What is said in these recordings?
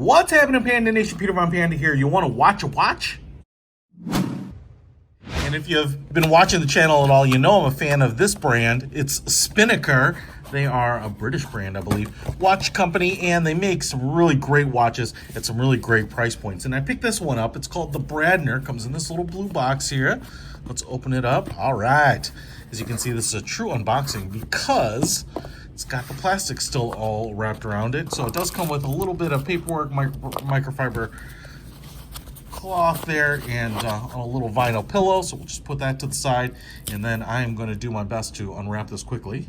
What's happening, Panda Nation? Peter Von Panda here. You want to watch a watch? And if you've been watching the channel at all, you know I'm a fan of this brand. It's Spinnaker. They are a British brand, I believe, watch company, and they make some really great watches at some really great price points. And I picked this one up. It's called the Bradner. Comes in this little blue box here. Let's open it up. All right. As you can see, this is a true unboxing because it's got the plastic still all wrapped around it. So it does come with a little bit of paperwork, microfiber cloth there, and a little vinyl pillow. So we'll just put that to the side, and then I am going to do my best to unwrap this quickly.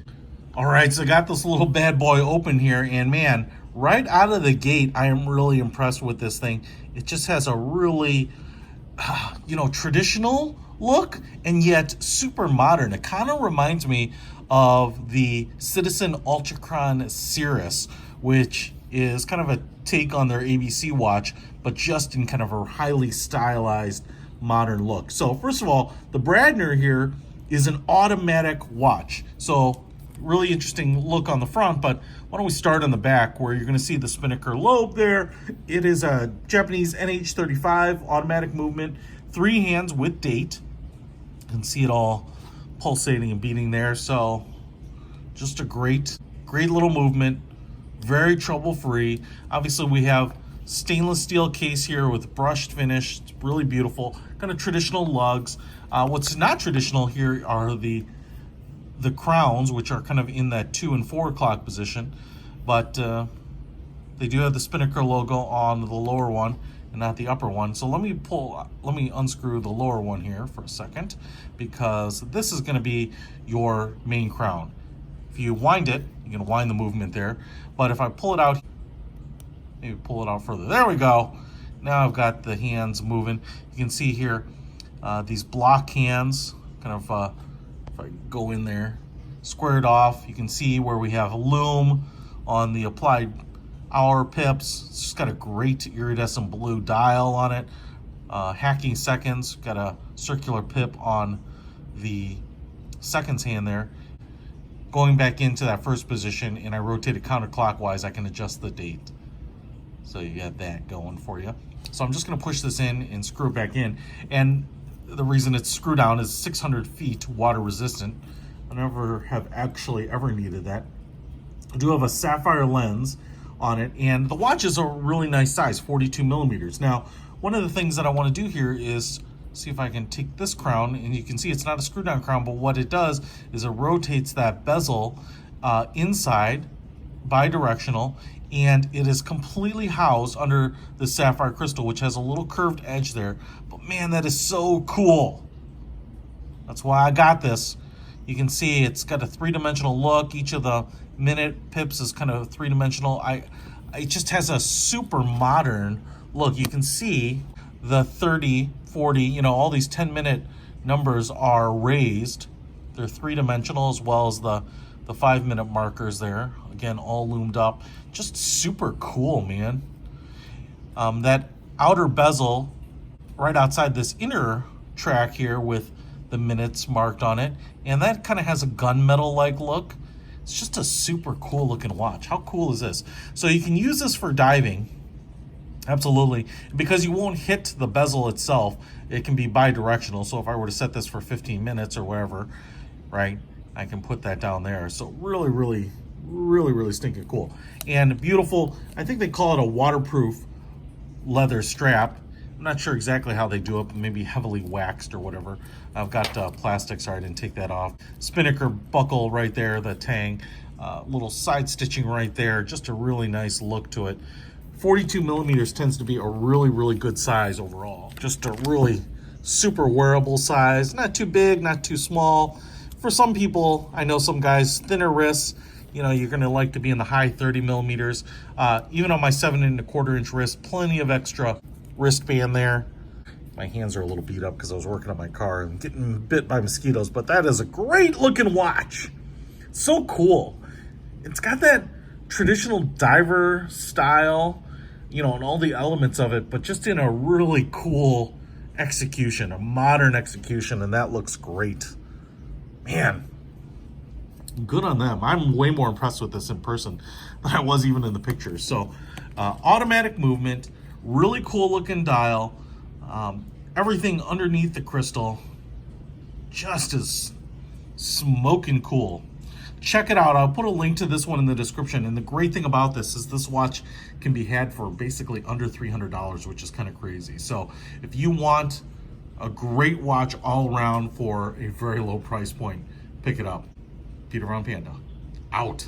All right, so I got this little bad boy open here, and man, right out of the gate, I am really impressed with this thing. It just has a really, traditional look, and yet super modern. It kind of reminds me of the Citizen Ultrachron Cirrus, which is kind of a take on their ABC watch, but just in kind of a highly stylized modern look. So first of all, the Bradner here is an automatic watch. So really interesting look on the front, but why don't we start on the back where you're going to see the Spinnaker lobe there. It is a Japanese NH35 automatic movement, 3 hands with date. You can see it all pulsating and beating there. So just a great little movement, very trouble-free. Obviously we have stainless steel case here with brushed finish. It's really beautiful, kind of traditional lugs. What's not traditional here are the crowns, which are kind of in that 2 and 4 o'clock position, but they do have the Spinnaker logo on the lower one and not the upper one. So let me unscrew the lower one here for a second, because this is going to be your main crown. If you wind it, you can wind the movement there, but if I pull it out, maybe pull it out further, there we go. Now I've got the hands moving. You can see here these block hands, kind of if I go in there, squared off, you can see where we have a loom on the applied hour pips. It's just got a great iridescent blue dial on it. Hacking seconds, got a circular pip on the seconds hand there. Going back into that first position, and I rotate it counterclockwise, I can adjust the date. So you got that going for you. So I'm just going to push this in and screw it back in. And the reason it's screwed down is 600 feet water resistant. I never have actually ever needed that. I do have a sapphire lens on it, and the watch is a really nice size, 42 millimeters. Now, one of the things that I want to do here is see if I can take this crown, and you can see it's not a screw down crown, but what it does is it rotates that bezel inside, bi-directional, and it is completely housed under the sapphire crystal, which has a little curved edge there. But man, that is so cool. That's why I got this. You can see it's got a 3-dimensional look. Each of the minute pips is kind of 3-dimensional. It just has a super modern look. You can see the 30, 40, all these 10-minute numbers are raised. They're 3-dimensional, as well as the 5-minute markers there. Again, all loomed up. Just super cool, man. That outer bezel right outside this inner track here with the minutes marked on it, and that kind of has a gunmetal-like look. It's just a super cool looking watch. How cool is this? So you can use this for diving, absolutely, because you won't hit the bezel itself. It can be bi-directional, so if I were to set this for 15 minutes or whatever, right, I can put that down there. So really stinking cool. And beautiful, I think they call it a waterproof leather strap. I'm not sure exactly how they do it, but maybe heavily waxed or whatever. I've got plastic, sorry I didn't take that off. Spinnaker buckle right there, the tang. Little side stitching right there, just a really nice look to it. 42 millimeters tends to be a really good size overall. Just a really super wearable size. Not too big, not too small. For some people, I know some guys, thinner wrists, you're gonna like to be in the high 30 millimeters. Even on my 7¼ inch wrist, plenty of extra wristband there. My hands are a little beat up because I was working on my car and getting bit by mosquitoes, but that is a great looking watch. So cool. It's got that traditional diver style, and all the elements of it, but just in a really cool execution, a modern execution, and that looks great. Man, good on them. I'm way more impressed with this in person than I was even in the pictures. So Automatic movement, really cool looking dial. Everything underneath the crystal just is smoking cool. Check it out. I'll put a link to this one in the description. And the great thing about this is this watch can be had for basically under $300, which is kind of crazy. So if you want a great watch all around for a very low price point, pick it up. Peter Von Panda, out.